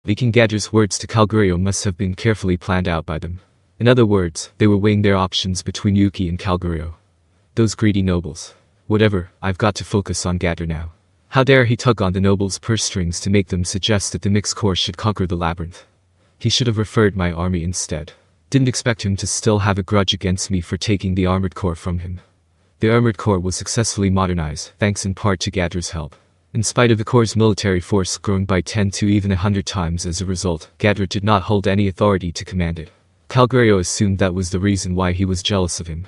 Leaking Gadra's words to Calgurio must have been carefully planned out by them. In other words, they were weighing their options between Yuki and Calgurio. Those greedy nobles. Whatever, I've got to focus on Gadra now. How dare he tug on the nobles' purse strings to make them suggest that the mixed corps should conquer the labyrinth. He should have referred my army instead. Didn't expect him to still have a grudge against me for taking the armored corps from him. The armored corps was successfully modernized, thanks in part to Gadra's help. In spite of the corps' military force growing by 10 to even 100 times as a result, Gadra did not hold any authority to command it. Calgurio assumed that was the reason why he was jealous of him.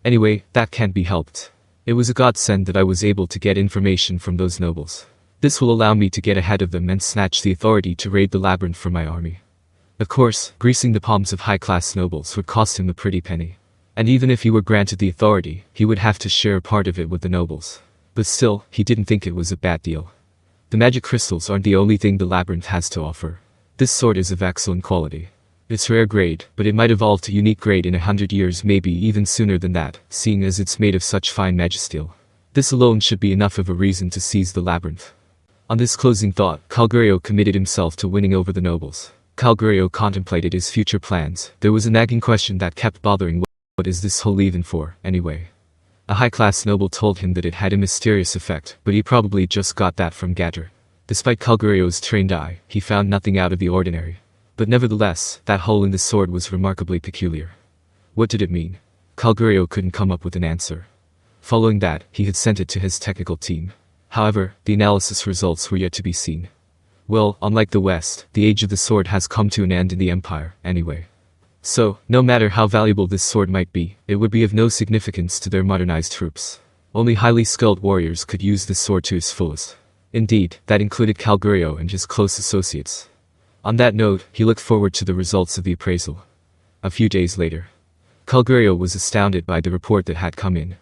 Anyway, that can't be helped. It was a godsend that I was able to get information from those nobles. This will allow me to get ahead of them and snatch the authority to raid the labyrinth from my army. Of course, greasing the palms of high-class nobles would cost him a pretty penny. And even if he were granted the authority, he would have to share part of it with the nobles. But still, he didn't think it was a bad deal. The magic crystals aren't the only thing the labyrinth has to offer. This sword is of excellent quality. It's rare grade, but it might evolve to unique grade in 100 years, maybe even sooner than that, seeing as it's made of such fine magisteel. This alone should be enough of a reason to seize the labyrinth. On this closing thought, Calgurio committed himself to winning over the nobles. Calgurio contemplated his future plans. There was a nagging question that kept bothering: what is this whole even for, anyway? A high-class noble told him that it had a mysterious effect, but he probably just got that from Gadra. Despite Calgurio's trained eye, he found nothing out of the ordinary. But nevertheless, that hole in the sword was remarkably peculiar. What did it mean? Calgurio couldn't come up with an answer. Following that, he had sent it to his technical team. However, the analysis results were yet to be seen. Well, unlike the West, the age of the sword has come to an end in the Empire, anyway. So, no matter how valuable this sword might be, it would be of no significance to their modernized troops. Only highly skilled warriors could use this sword to its fullest. Indeed, that included Calgurio and his close associates. On that note, he looked forward to the results of the appraisal. A few days later, Calgurio was astounded by the report that had come in.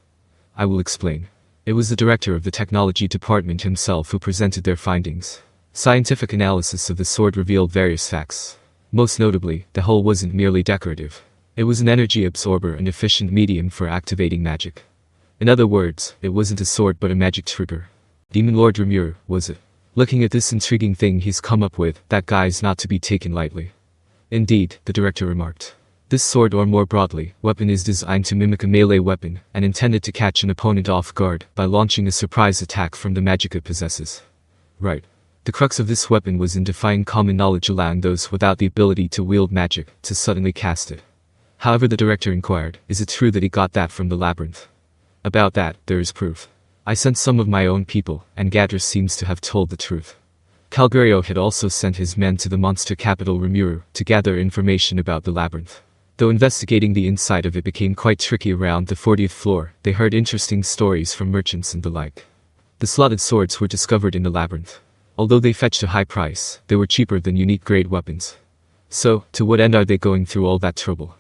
I will explain. It was the director of the technology department himself who presented their findings. Scientific analysis of the sword revealed various facts. Most notably, the hull wasn't merely decorative. It was an energy absorber and efficient medium for activating magic. In other words, it wasn't a sword but a magic trigger. Demon Lord Rimuru, was it? Looking at this intriguing thing he's come up with, that guy's not to be taken lightly. Indeed, the director remarked. This sword, or more broadly, weapon, is designed to mimic a melee weapon, and intended to catch an opponent off guard by launching a surprise attack from the magic it possesses. Right. The crux of this weapon was in defying common knowledge, allowing those without the ability to wield magic to suddenly cast it. However, the director inquired, is it true that he got that from the labyrinth? About that, there is proof. I sent some of my own people, and Gadra seems to have told the truth. Calgurio had also sent his men to the monster capital Remuru to gather information about the labyrinth. Though investigating the inside of it became quite tricky around the 40th floor, they heard interesting stories from merchants and the like. The slotted swords were discovered in the labyrinth. Although they fetched a high price, they were cheaper than unique grade weapons. So, to what end are they going through all that trouble?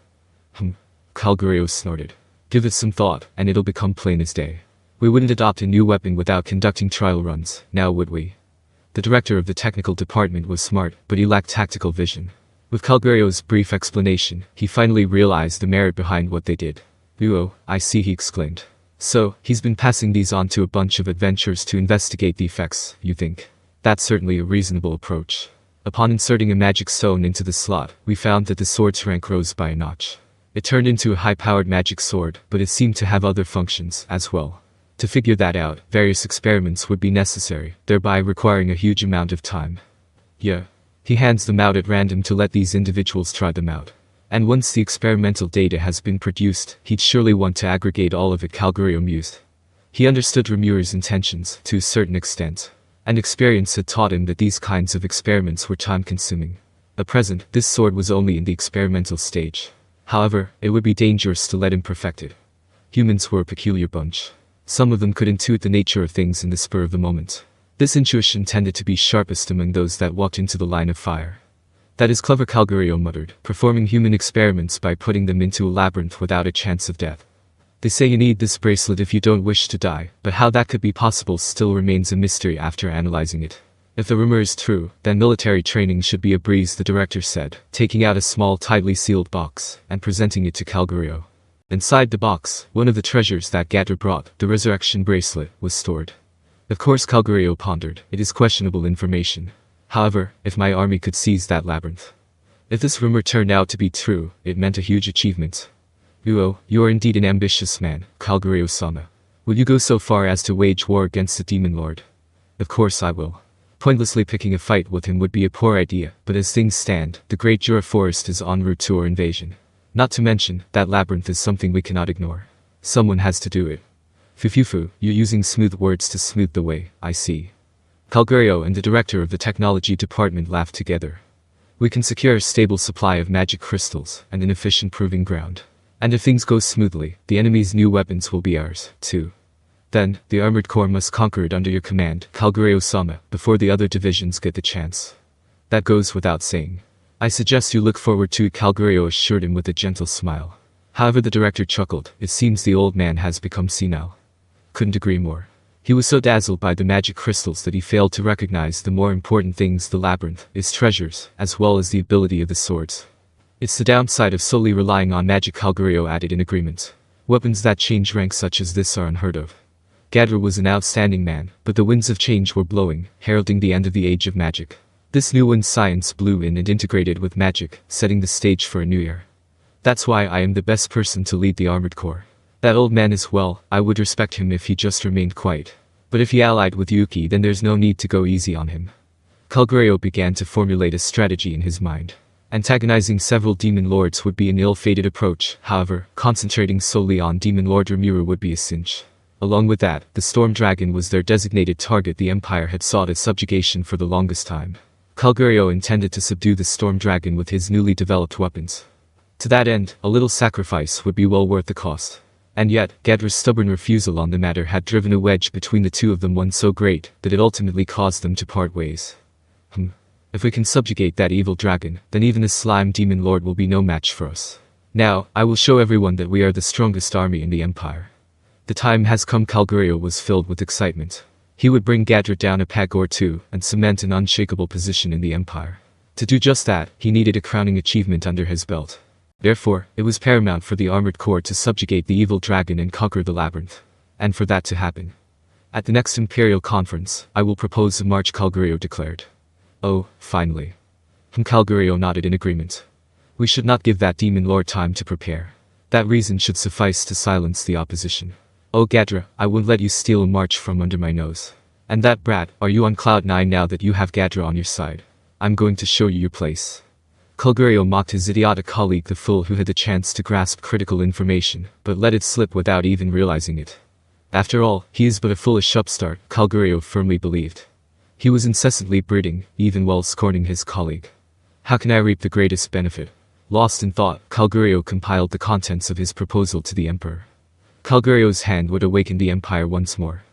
Calgurio snorted. Give it some thought, and it'll become plain as day. We wouldn't adopt a new weapon without conducting trial runs, now would we? The director of the technical department was smart, but he lacked tactical vision. With Calgurio's brief explanation, he finally realized the merit behind what they did. "Oh, I see," he exclaimed. "So, he's been passing these on to a bunch of adventurers to investigate the effects, you think? That's certainly a reasonable approach." Upon inserting a magic stone into the slot, we found that the sword's rank rose by a notch. It turned into a high-powered magic sword, but it seemed to have other functions as well. To figure that out, various experiments would be necessary, thereby requiring a huge amount of time. Yeah. He hands them out at random to let these individuals try them out. And once the experimental data has been produced, he'd surely want to aggregate all of it, Calgurio mused. He understood Rimuru's intentions, to a certain extent. And experience had taught him that these kinds of experiments were time-consuming. At present, this sword was only in the experimental stage. However, it would be dangerous to let him perfect it. Humans were a peculiar bunch. Some of them could intuit the nature of things in the spur of the moment. This intuition tended to be sharpest among those that walked into the line of fire. "That is clever," Calgurio muttered, "performing human experiments by putting them into a labyrinth without a chance of death. They say you need this bracelet if you don't wish to die, but how that could be possible still remains a mystery after analyzing it. If the rumor is true, then military training should be a breeze," the director said, taking out a small tightly sealed box and presenting it to Calgurio. Inside the box, one of the treasures that Gadra brought, the Resurrection Bracelet, was stored. Of course, Calgurio pondered, it is questionable information. However, if my army could seize that labyrinth. If this rumor turned out to be true, it meant a huge achievement. Uo, you are indeed an ambitious man, Calgurio-sama. Will you go so far as to wage war against the Demon Lord? Of course I will. Pointlessly picking a fight with him would be a poor idea, but as things stand, the Great Jura Forest is en route to our invasion. Not to mention, that labyrinth is something we cannot ignore. Someone has to do it. Fufufu, you're using smooth words to smooth the way, I see. Calgurio and the director of the technology department laughed together. We can secure a stable supply of magic crystals and an efficient proving ground. And if things go smoothly, the enemy's new weapons will be ours, too. Then, the armored corps must conquer it under your command, Calgurio-sama, before the other divisions get the chance. That goes without saying. I suggest you look forward to it, Calgurio assured him with a gentle smile. However, the director chuckled. It seems the old man has become senile. Couldn't agree more. He was so dazzled by the magic crystals that he failed to recognize the more important things: the labyrinth, its treasures, as well as the ability of the swords. It's the downside of solely relying on magic, Calgurio added in agreement. Weapons that change rank such as this are unheard of. Gadra was an outstanding man, but the winds of change were blowing, heralding the end of the age of magic. This new wind science blew in and integrated with magic, setting the stage for a new era. That's why I am the best person to lead the armored corps. That old man is well, I would respect him if he just remained quiet. But if he allied with Yuki, then there's no need to go easy on him. Calgurio began to formulate a strategy in his mind. Antagonizing several demon lords would be an ill-fated approach, however, concentrating solely on Demon Lord Rimuru would be a cinch. Along with that, the Storm Dragon was their designated target. The Empire had sought its subjugation for the longest time. Calgurio intended to subdue the Storm Dragon with his newly developed weapons. To that end, a little sacrifice would be well worth the cost. And yet, Gadra's stubborn refusal on the matter had driven a wedge between the two of them, one so great that it ultimately caused them to part ways. If we can subjugate that evil dragon, then even the slime demon lord will be no match for us. Now, I will show everyone that we are the strongest army in the Empire. The time has come. Calgurio was filled with excitement. He would bring Gadra down a peg or two and cement an unshakable position in the Empire. To do just that, he needed a crowning achievement under his belt. Therefore, it was paramount for the armored corps to subjugate the evil dragon and conquer the labyrinth. And for that to happen, at the next Imperial conference, I will propose a march, Calgurio declared. Oh, finally. Calgurio nodded in agreement. We should not give that demon lord time to prepare. That reason should suffice to silence the opposition. Oh Gadra, I won't let you steal a march from under my nose. And that brat, are you on cloud 9 now that you have Gadra on your side? I'm going to show you your place. Calgurio mocked his idiotic colleague, the fool who had the chance to grasp critical information, but let it slip without even realizing it. After all, he is but a foolish upstart, Calgurio firmly believed. He was incessantly brooding, even while scorning his colleague. How can I reap the greatest benefit? Lost in thought, Calgurio compiled the contents of his proposal to the Emperor. Calgurio's hand would awaken the Empire once more.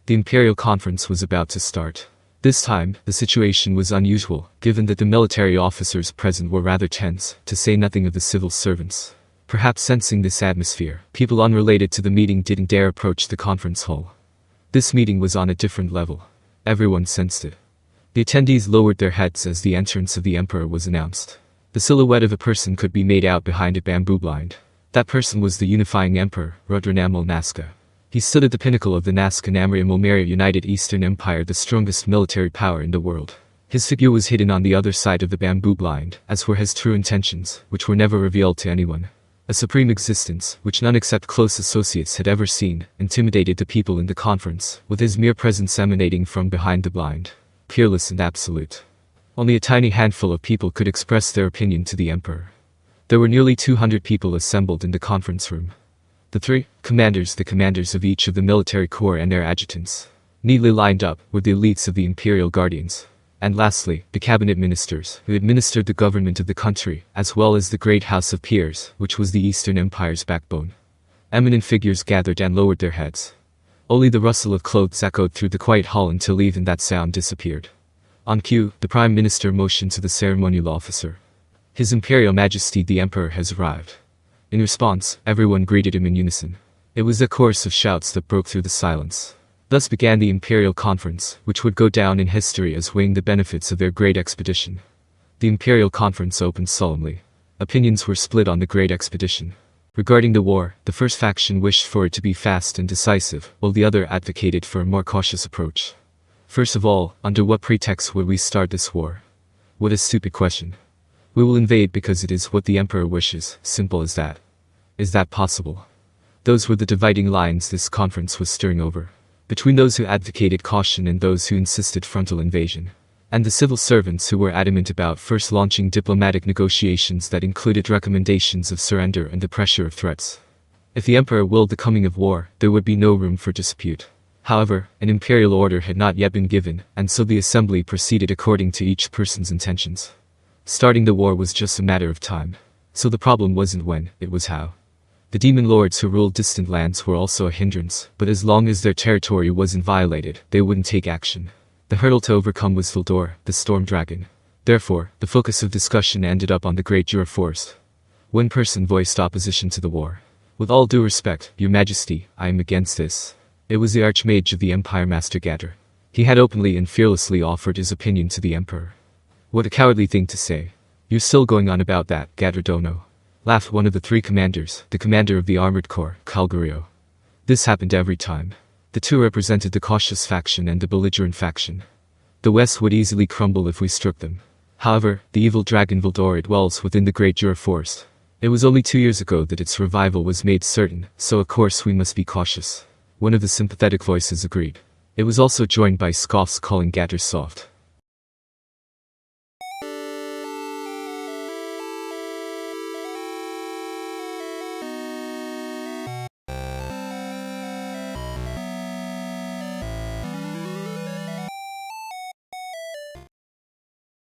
The Imperial Conference was about to start. This time, the situation was unusual, given that the military officers present were rather tense, to say nothing of the civil servants. Perhaps sensing this atmosphere, people unrelated to the meeting didn't dare approach the conference hall. This meeting was on a different level. Everyone sensed it. The attendees lowered their heads as the entrance of the Emperor was announced. The silhouette of a person could be made out behind a bamboo blind. That person was the unifying Emperor, Rudranamal Nazca. He stood at the pinnacle of the Nazca Namria Momeria United Eastern Empire, the strongest military power in the world. His figure was hidden on the other side of the bamboo blind, as were his true intentions, which were never revealed to anyone. A supreme existence, which none except close associates had ever seen, intimidated the people in the conference, with his mere presence emanating from behind the blind. Peerless and absolute. Only a tiny handful of people could express their opinion to the Emperor. There were nearly 200 people assembled in the conference room. The three commanders, the commanders of each of the military corps and their adjutants. Neatly lined up were the elites of the Imperial Guardians. And lastly, the cabinet ministers, who administered the government of the country, as well as the great House of Peers, which was the Eastern Empire's backbone. Eminent figures gathered and lowered their heads. Only the rustle of clothes echoed through the quiet hall until even that sound disappeared. On cue, the Prime Minister motioned to the ceremonial officer. His Imperial Majesty the Emperor has arrived. In response, everyone greeted him in unison. It was a chorus of shouts that broke through the silence. Thus began the Imperial Conference, which would go down in history as weighing the benefits of their great expedition. The Imperial Conference opened solemnly. Opinions were split on the great expedition. Regarding the war, the first faction wished for it to be fast and decisive, while the other advocated for a more cautious approach. First of all, under what pretext would we start this war? What a stupid question. We will invade because it is what the Emperor wishes, simple as that. Is that possible? Those were the dividing lines this conference was stirring over. Between those who advocated caution and those who insisted frontal invasion. And the civil servants who were adamant about first launching diplomatic negotiations that included recommendations of surrender and the pressure of threats. If the Emperor willed the coming of war, there would be no room for dispute. However, an imperial order had not yet been given, and so the assembly proceeded according to each person's intentions. Starting the war was just a matter of time. So the problem wasn't when, it was how. The demon lords who ruled distant lands were also a hindrance, but as long as their territory wasn't violated, they wouldn't take action. The hurdle to overcome was Vildor, the storm dragon. Therefore, the focus of discussion ended up on the Great Jura Forest. One person voiced opposition to the war. With all due respect, Your Majesty, I am against this. It was the archmage of the Empire Master Gadra. He had openly and fearlessly offered his opinion to the Emperor. What a cowardly thing to say. You're still going on about that, Gadra Dono. Laughed one of the three commanders, the commander of the armored corps, Calgurio. This happened every time. The two represented the cautious faction and the belligerent faction. The West would easily crumble if we struck them. However, the evil dragon Vildor dwells within the Great Jura Forest. It was only 2 years ago that its revival was made certain, so of course we must be cautious. One of the sympathetic voices agreed. It was also joined by scoffs calling Gadra soft.